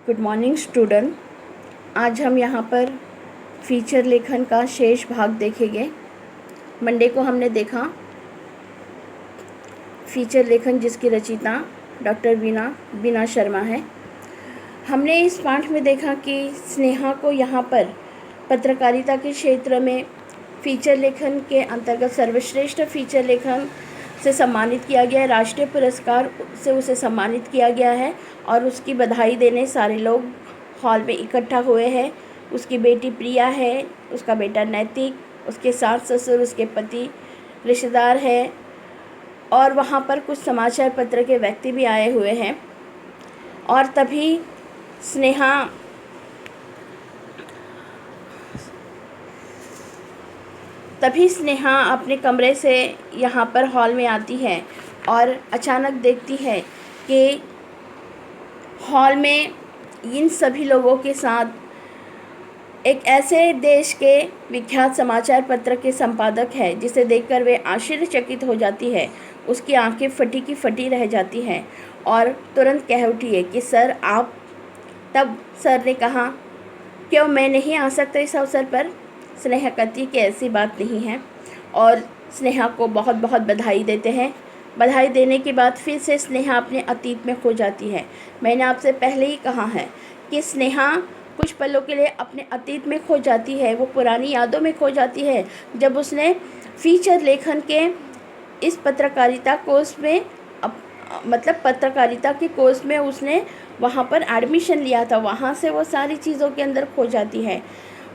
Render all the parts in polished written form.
Good morning student. आज हम यहाँ पर फीचर लेखन का शेष भाग देखेंगे। मंडे को हमने देखा फीचर लेखन जिसकी रचयिता डॉक्टर बीना शर्मा है। हमने इस पाठ में देखा कि स्नेहा को यहाँ पर पत्रकारिता के क्षेत्र में फीचर लेखन के अंतर्गत सर्वश्रेष्ठ फीचर लेखन से सम्मानित किया गया है। राष्ट्रीय पुरस्कार से उसे सम्मानित किया गया है और उसकी बधाई देने सारे लोग हॉल में इकट्ठा हुए हैं। उसकी बेटी प्रिया है, उसका बेटा नैतिक, उसके सास ससुर, उसके पति, रिश्तेदार हैं और वहाँ पर कुछ समाचार पत्र के व्यक्ति भी आए हुए हैं। और तभी स्नेहा अपने कमरे से यहाँ पर हॉल में आती है और अचानक देखती है कि हॉल में इन सभी लोगों के साथ एक ऐसे देश के विख्यात समाचार पत्र के संपादक है जिसे देखकर वे आश्चर्यचकित हो जाती है। उसकी आंखें फटी की फटी रह जाती हैं और तुरंत कह उठी है कि सर आप। तब सर ने कहा क्यों मैं नहीं आ सकता इस अवसर पर। स्नेहा कहती कि ऐसी बात नहीं है और स्नेहा को बहुत बहुत बधाई देते हैं। बधाई देने के बाद फिर से स्नेहा अपने अतीत में खो जाती है। मैंने आपसे पहले ही कहा है कि स्नेहा कुछ पलों के लिए अपने अतीत में खो जाती है, वो पुरानी यादों में खो जाती है जब उसने फीचर लेखन के इस पत्रकारिता कोर्स में पत्रकारिता के कोर्स में उसने वहाँ पर एडमिशन लिया था। वहाँ से वो सारी चीज़ों के अंदर खो जाती है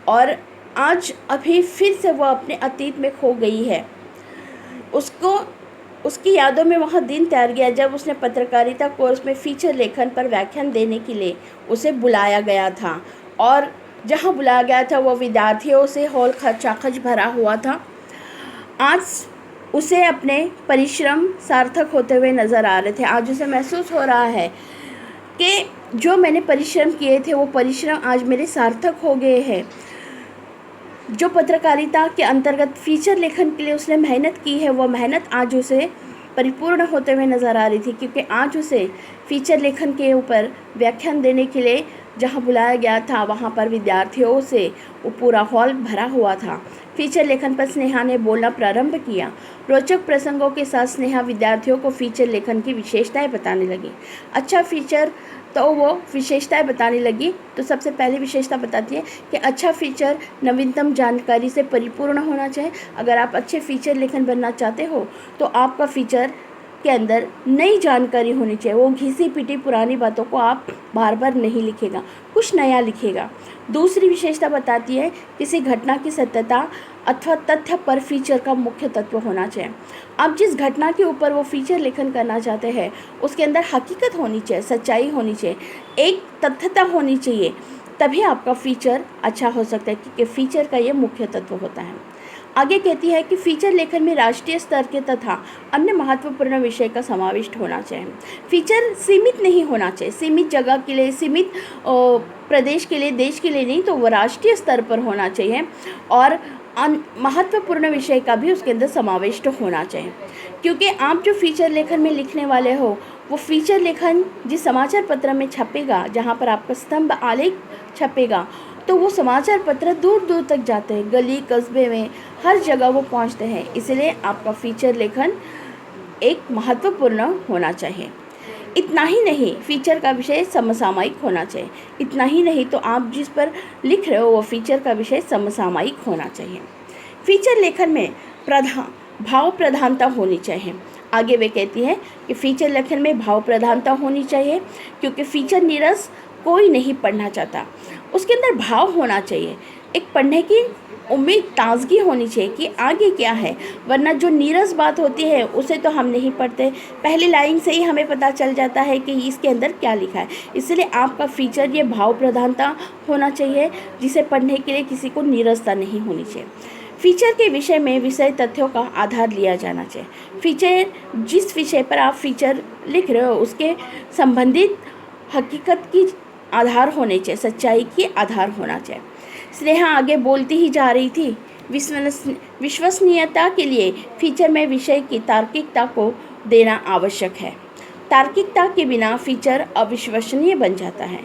और आज अभी फिर से वो अपने अतीत में खो गई है। उसकी यादों में वह दिन तैयार गया जब उसने पत्रकारिता कोर्स में फीचर लेखन पर व्याख्यान देने के लिए उसे बुलाया गया था और जहां बुलाया गया था वो विद्यार्थियों से हॉल खचाखच भरा हुआ था। आज उसे अपने परिश्रम सार्थक होते हुए नज़र आ रहे थे। आज उसे महसूस हो रहा है कि जो मैंने परिश्रम किए थे वो परिश्रम आज मेरे सार्थक हो गए हैं। जो पत्रकारिता के अंतर्गत फीचर लेखन के लिए उसने मेहनत की है वो मेहनत आज उसे परिपूर्ण होते हुए नज़र आ रही थी, क्योंकि आज उसे फीचर लेखन के ऊपर व्याख्यान देने के लिए जहां बुलाया गया था वहां पर विद्यार्थियों से वो पूरा हॉल भरा हुआ था। फीचर लेखन पर स्नेहा ने बोलना प्रारंभ किया। रोचक प्रसंगों के साथ स्नेहा विद्यार्थियों को फीचर लेखन की विशेषताएं बताने लगी। अच्छा फीचर तो वो विशेषताएं बताने लगी तो सबसे पहली विशेषता बताती है कि अच्छा फीचर नवीनतम जानकारी से परिपूर्ण होना चाहिए। अगर आप अच्छे फीचर लेखन बनना चाहते हो तो आपका फीचर के अंदर नई जानकारी होनी चाहिए। वो घिसी पिटी पुरानी बातों को आप बार बार नहीं लिखेगा, कुछ नया लिखेगा। दूसरी विशेषता बताती है किसी घटना की सत्यता अथवा तथ्य पर फीचर का मुख्य तत्व होना चाहिए। आप जिस घटना के ऊपर वो फीचर लेखन करना चाहते हैं उसके अंदर हकीकत होनी चाहिए, सच्चाई होनी चाहिए, एक तथ्यता होनी चाहिए, तभी आपका फीचर अच्छा हो सकता है, क्योंकि फीचर का ये मुख्य तत्व होता है। आगे कहती है कि फीचर लेखन में राष्ट्रीय स्तर के तथा अन्य महत्वपूर्ण विषय का समाविष्ट होना चाहिए। फीचर सीमित नहीं होना चाहिए, सीमित जगह के लिए, सीमित प्रदेश के लिए, देश के लिए नहीं, तो वो राष्ट्रीय स्तर पर होना चाहिए और महत्वपूर्ण विषय का भी उसके अंदर समाविष्ट होना चाहिए। क्योंकि आप जो फीचर लेखन में लिखने वाले हो वो फीचर लेखन जिस समाचार पत्र में छपेगा, जहाँ पर आपका स्तंभ आलेख छपेगा, तो वो समाचार पत्र दूर दूर तक जाते हैं, गली कस्बे में हर जगह वो पहुंचते हैं। इसलिए आपका फीचर लेखन एक महत्वपूर्ण होना चाहिए। इतना ही नहीं, फीचर का विषय समसामयिक होना चाहिए। इतना ही नहीं तो आप जिस पर लिख रहे हो वो फीचर का विषय समसामयिक होना चाहिए। फीचर लेखन में भाव प्रधानता होनी चाहिए। आगे वे कहती है कि फीचर लेखन में भाव प्रधानता होनी चाहिए, क्योंकि फीचर नीरस कोई नहीं पढ़ना चाहता, उसके अंदर भाव होना चाहिए, एक पढ़ने की उम्मीद, ताजगी होनी चाहिए कि आगे क्या है। वरना जो नीरस बात होती है उसे तो हम नहीं पढ़ते, पहली लाइन से ही हमें पता चल जाता है कि इसके अंदर क्या लिखा है। इसलिए आपका फीचर ये भाव प्रधानता होना चाहिए, जिसे पढ़ने के लिए किसी को नीरसता नहीं होनी चाहिए। फीचर के विषय में विषय तथ्यों का आधार लिया जाना चाहिए। फीचर जिस विषय पर आप फीचर लिख रहे हो उसके संबंधित हकीकत की आधार होने चाहिए, सच्चाई की आधार होना चाहिए। स्नेहा आगे बोलती ही जा रही थी। विश्वसनीयता के लिए फीचर में विषय की तार्किकता को देना आवश्यक है। तार्किकता के बिना फीचर अविश्वसनीय बन जाता है।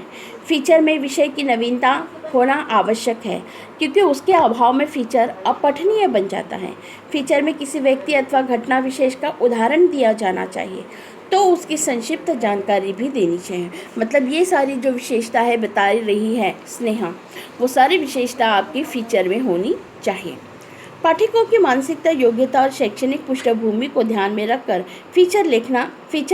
फीचर में विषय की नवीनता होना आवश्यक है, क्योंकि उसके अभाव में फीचर अपठनीय बन जाता है। फीचर में किसी व्यक्ति अथवा घटना विशेष का उदाहरण दिया जाना चाहिए, तो उसकी संक्षिप्त जानकारी भी देनी चाहिए। मतलब ये सारी जो विशेषता है बता रही है स्नेहा, वो सारी विशेषता आपकी फीचर में होनी चाहिए। पाठकों की मानसिकता, योग्यता और शैक्षणिक पृष्ठभूमि को ध्यान में रखकर फीचर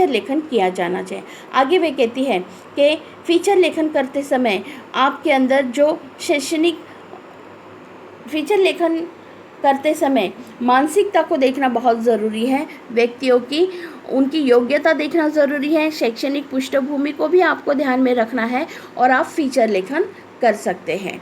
लेखन किया जाना चाहिए। आगे वे कहती है कि फीचर लेखन करते समय आपके अंदर जो फीचर लेखन करते समय मानसिकता को देखना बहुत ज़रूरी है, व्यक्तियों की उनकी योग्यता देखना ज़रूरी है, शैक्षणिक पृष्ठभूमि को भी आपको ध्यान में रखना है और आप फीचर लेखन कर सकते हैं।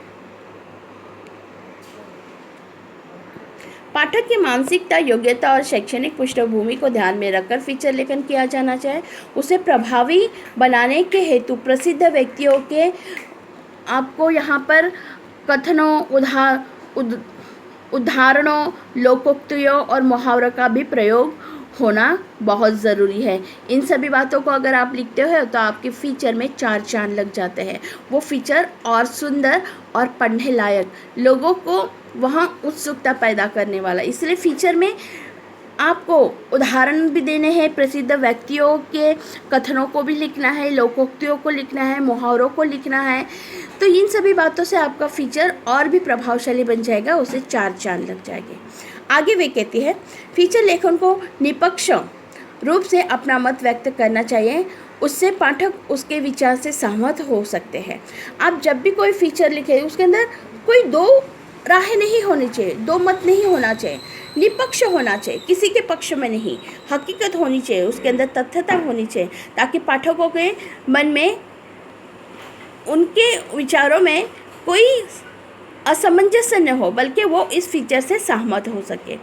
पाठक की मानसिकता, योग्यता और शैक्षणिक पृष्ठभूमि को ध्यान में रखकर फीचर लेखन किया जाना चाहिए। उसे प्रभावी बनाने के हेतु प्रसिद्ध व्यक्तियों के आपको यहाँ पर कथनों, उदाहरणों, लोकोक्तियों और मुहावरों का भी प्रयोग होना बहुत ज़रूरी है। इन सभी बातों को अगर आप लिखते हो तो आपके फीचर में 4 चांद लग जाते हैं। वो फीचर और सुंदर और पढ़ने लायक, लोगों को वहाँ उत्सुकता पैदा करने वाला। इसलिए फीचर में आपको उदाहरण भी देने हैं, प्रसिद्ध व्यक्तियों के कथनों को भी लिखना है, लोकोक्तियों को लिखना है, मुहावरों को लिखना है। तो इन सभी बातों से आपका फीचर और भी प्रभावशाली बन जाएगा, उसे 4 चांद लग जाएंगे। आगे वे कहती है, फीचर लेखन को निष्पक्ष रूप से अपना मत व्यक्त करना चाहिए, उससे पाठक उसके विचार से सहमत हो सकते हैं। आप जब भी कोई फीचर लिखे उसके अंदर कोई 2 राहें नहीं होनी चाहिए, 2 मत नहीं होना चाहिए, निष्पक्ष होना चाहिए, किसी के पक्ष में नहीं, हकीकत होनी चाहिए, उसके अंदर तथ्यता होनी चाहिए, ताकि पाठकों के मन में, उनके विचारों में कोई असमंजस्य न हो, बल्कि वो इस फीचर से सहमत हो सके।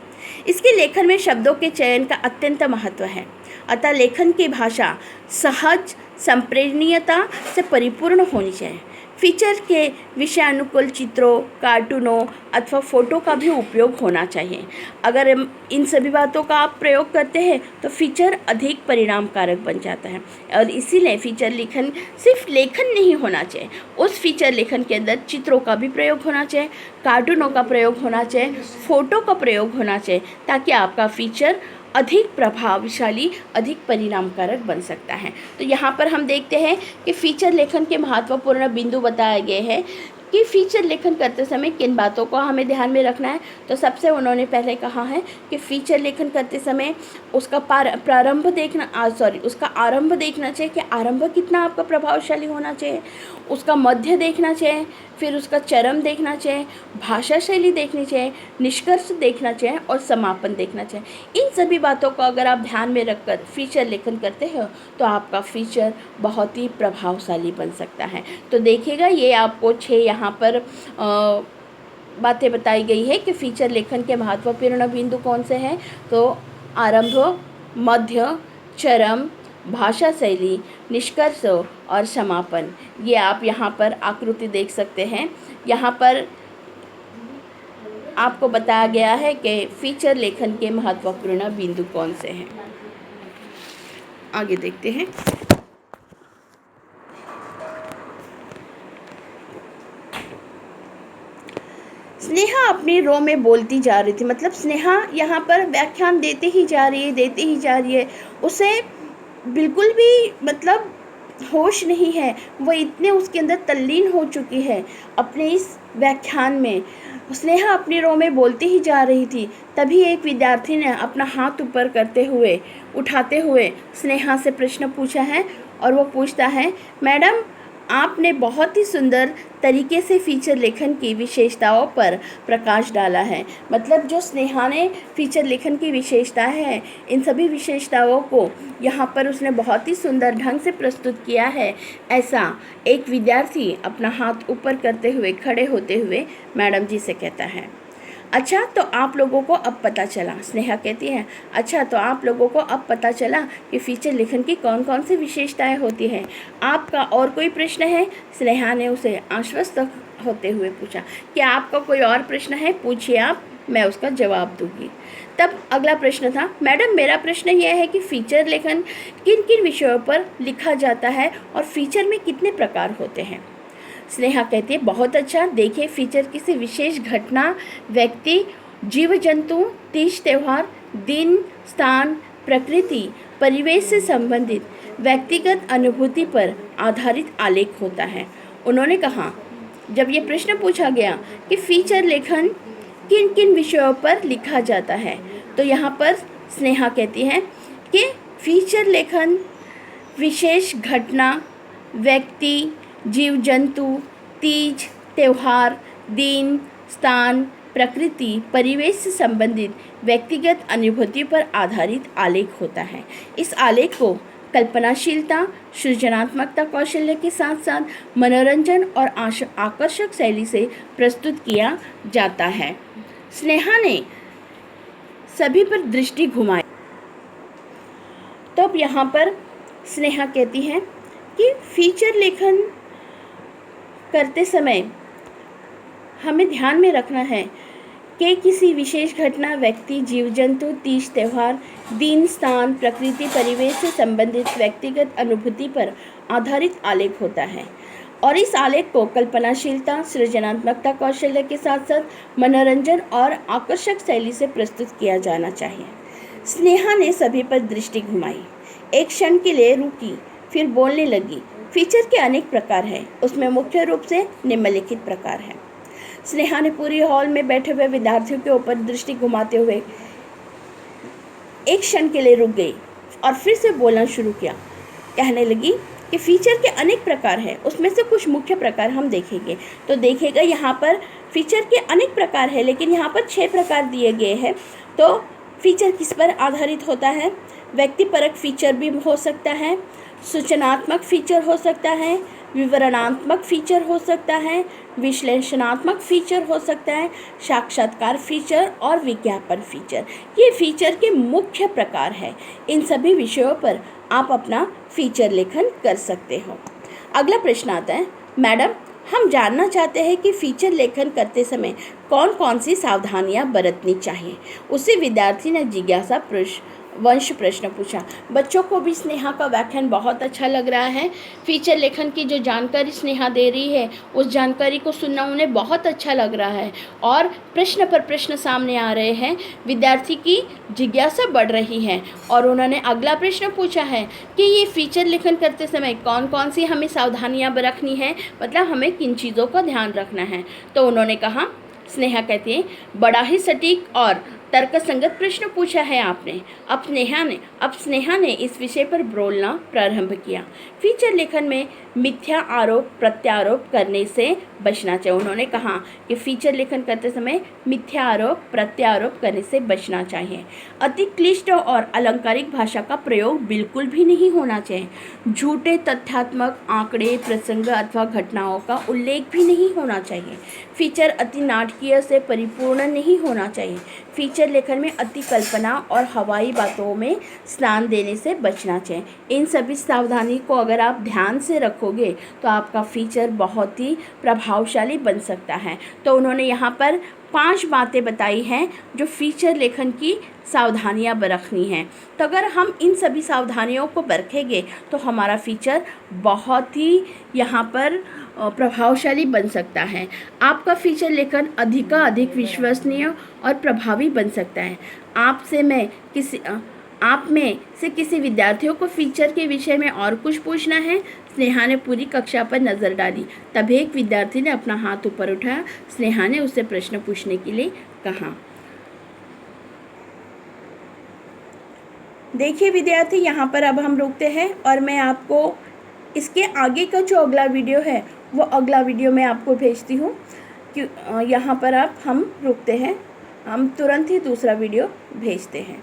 इसके लेखन में शब्दों के चयन का अत्यंत महत्व है, अतः लेखन की भाषा सहज, संप्रेरणीयता से परिपूर्ण होनी चाहिए। फीचर के विषयानुकूल चित्रों, कार्टूनों अथवा फ़ोटो का भी उपयोग होना चाहिए। अगर इन सभी बातों का आप प्रयोग करते हैं तो फीचर अधिक परिणामकारक बन जाता है। और इसीलिए फीचर लेखन सिर्फ लेखन नहीं होना चाहिए, उस फीचर लेखन के अंदर चित्रों का भी प्रयोग होना चाहिए, कार्टूनों का प्रयोग होना चाहिए, फ़ोटो का प्रयोग होना चाहिए, ताकि आपका फीचर अधिक प्रभावशाली, अधिक परिणामकारक बन सकता है। तो यहाँ पर हम देखते हैं कि फीचर लेखन के महत्वपूर्ण बिंदु बताए गए हैं कि फीचर लेखन करते समय किन बातों को हमें ध्यान में रखना है। तो सबसे उन्होंने पहले कहा है कि फीचर लेखन करते समय उसका उसका आरंभ देखना चाहिए कि आरंभ कितना आपका प्रभावशाली होना चाहिए, उसका मध्य देखना चाहिए, फिर उसका चरम देखना चाहिए, भाषा शैली देखनी चाहिए, निष्कर्ष देखना चाहिए और समापन देखना चाहिए। इन सभी बातों को अगर आप ध्यान में रखकर फीचर लेखन करते हो तो आपका फीचर बहुत ही प्रभावशाली बन सकता है। तो देखिएगा, ये आपको 6 यहाँ पर बातें बताई गई है कि फीचर लेखन के महत्वपूर्ण बिंदु कौन से हैं। तो आरंभ, मध्य, चरम, भाषा शैली, निष्कर्ष और समापन, ये आप यहाँ पर आकृति देख सकते हैं। यहाँ पर आपको बताया गया है कि फीचर लेखन के महत्वपूर्ण बिंदु कौन से हैं। आगे देखते हैं। स्नेहा अपनी रो में बोलती जा रही थी, मतलब स्नेहा यहाँ पर व्याख्यान देते ही जा रही है, उसे बिल्कुल भी मतलब होश नहीं है, वो इतने उसके अंदर तल्लीन हो चुकी है अपने इस व्याख्यान में। स्नेहा अपनी रो में बोलती ही जा रही थी, तभी एक विद्यार्थी ने अपना हाथ ऊपर उठाते हुए स्नेहा से प्रश्न पूछा है। और वो पूछता है, मैडम, आपने बहुत ही सुंदर तरीके से फीचर लेखन की विशेषताओं पर प्रकाश डाला है। मतलब जो स्नेहा ने फीचर लेखन की विशेषता है, इन सभी विशेषताओं को यहाँ पर उसने बहुत ही सुंदर ढंग से प्रस्तुत किया है, ऐसा एक विद्यार्थी अपना हाथ ऊपर करते हुए, खड़े होते हुए मैडम जी से कहता है। अच्छा, तो आप लोगों को अब पता चला, स्नेहा कहती है, अच्छा तो आप लोगों को अब पता चला कि फीचर लेखन की कौन कौन सी विशेषताएं होती हैं। आपका और कोई प्रश्न है? स्नेहा ने उसे आश्वस्त होते हुए पूछा कि आपका कोई और प्रश्न है, पूछिए आप। मैं उसका जवाब दूंगी। तब अगला प्रश्न था, मैडम मेरा प्रश्न यह है कि फीचर लेखन किन किन विषयों पर लिखा जाता है और फीचर में कितने प्रकार होते हैं। स्नेहा कहती है, बहुत अच्छा। देखिए, फीचर किसी विशेष घटना, व्यक्ति, जीव जंतु, तीज त्योहार, दिन, स्थान, प्रकृति, परिवेश से संबंधित व्यक्तिगत अनुभूति पर आधारित आलेख होता है। उन्होंने कहा, जब ये प्रश्न पूछा गया कि फीचर लेखन किन किन विषयों पर लिखा जाता है, तो यहाँ पर स्नेहा कहती है कि फीचर लेखन विशेष घटना, व्यक्ति, जीव जंतु, तीज त्योहार, दिन, स्थान, प्रकृति, परिवेश से संबंधित व्यक्तिगत अनुभूति पर आधारित आलेख होता है। इस आलेख को कल्पनाशीलता, सृजनात्मकता कौशल्य के साथ साथ मनोरंजन और आकर्षक शैली से प्रस्तुत किया जाता है। स्नेहा ने सभी पर दृष्टि घुमाई। तो अब यहाँ पर स्नेहा कहती है कि फीचर लेखन करते समय हमें ध्यान में रखना है कि किसी विशेष घटना, व्यक्ति, जीव जंतु, तीज त्योहार, दिन, स्थान, प्रकृति, परिवेश से संबंधित व्यक्तिगत अनुभूति पर आधारित आलेख होता है और इस आलेख को कल्पनाशीलता, सृजनात्मकता कौशल्य के साथ साथ मनोरंजन और आकर्षक शैली से प्रस्तुत किया जाना चाहिए। स्नेहा ने सभी पर दृष्टि घुमाई, एक क्षण के लिए रुकी, फिर बोलने लगी। फीचर के अनेक प्रकार हैं, उसमें मुख्य रूप से निम्नलिखित प्रकार हैं। स्नेहा ने पूरी हॉल में बैठे हुए विद्यार्थियों के ऊपर दृष्टि घुमाते हुए एक क्षण के लिए रुक गई और फिर से बोलना शुरू किया। कहने लगी कि फीचर के अनेक प्रकार हैं, उसमें से कुछ मुख्य प्रकार हम देखेंगे। तो देखिएगा, यहाँ पर फीचर के अनेक प्रकार है, लेकिन यहाँ पर 6 प्रकार दिए गए हैं। तो फीचर किस पर आधारित होता है? व्यक्तिपरक फीचर भी हो सकता है, सूचनात्मक फीचर हो सकता है, विवरणात्मक फीचर हो सकता है, विश्लेषणात्मक फीचर हो सकता है, साक्षात्कार फीचर और विज्ञापन फीचर। ये फीचर के मुख्य प्रकार हैं। इन सभी विषयों पर आप अपना फीचर लेखन कर सकते हो। अगला प्रश्न आता है, मैडम हम जानना चाहते हैं कि फीचर लेखन करते समय कौन कौन सी सावधानियां बरतनी चाहिए। उसी विद्यार्थी ने जिज्ञासा प्रश्न पूछा। बच्चों को भी स्नेहा का व्याख्यान बहुत अच्छा लग रहा है। फीचर लेखन की जो जानकारी स्नेहा दे रही है, उस जानकारी को सुनना उन्हें बहुत अच्छा लग रहा है और प्रश्न पर प्रश्न सामने आ रहे हैं। विद्यार्थी की जिज्ञासा बढ़ रही है और उन्होंने अगला प्रश्न पूछा है कि ये फीचर लेखन करते समय कौन कौन सी हमें सावधानियाँ बरतनी है, मतलब हमें किन चीज़ों का ध्यान रखना है। तो उन्होंने कहा, स्नेहा कहती है, बड़ा ही सटीक और तर्कसंगत प्रश्न पूछा है आपने। अब स्नेहा ने इस विषय पर बोलना प्रारंभ किया। फीचर लेखन में मिथ्या आरोप प्रत्यारोप करने से बचना चाहिए। उन्होंने कहा कि फीचर लेखन करते समय मिथ्या आरोप प्रत्यारोप करने से बचना चाहिए। अति क्लिष्ट और अलंकारिक भाषा का प्रयोग बिल्कुल भी नहीं होना चाहिए। झूठे तथ्यात्मक आंकड़े, प्रसंग अथवा घटनाओं का उल्लेख भी नहीं होना चाहिए। फीचर अति नाटकीय से परिपूर्ण नहीं होना चाहिए। फीचर लेखन में अति कल्पना और हवाई बातों में स्नान देने से बचना चाहिए। इन सभी सावधानी को अगर आप ध्यान से रखोगे तो आपका फीचर बहुत ही प्रभावशाली बन सकता है। तो उन्होंने यहाँ पर 5 बातें बताई हैं जो फीचर लेखन की सावधानियाँ बरतनी हैं। तो अगर हम इन सभी सावधानियों को बरतेंगे तो हमारा फीचर बहुत ही यहाँ पर प्रभावशाली बन सकता है। आपका फीचर लेखन अधिक विश्वसनीय और प्रभावी बन सकता है। आप में से किसी विद्यार्थियों को फीचर के विषय में और कुछ पूछना है? स्नेहा ने पूरी कक्षा पर नज़र डाली। तब एक विद्यार्थी ने अपना हाथ ऊपर उठाया। स्नेहा ने उससे प्रश्न पूछने के लिए कहा। देखिए विद्यार्थी, यहाँ पर अब हम रुकते हैं और मैं आपको इसके आगे का जो अगला वीडियो है वो अगला वीडियो मैं आपको भेजती हूँ। यहाँ पर अब हम रुकते हैं, हम तुरंत ही दूसरा वीडियो भेजते हैं।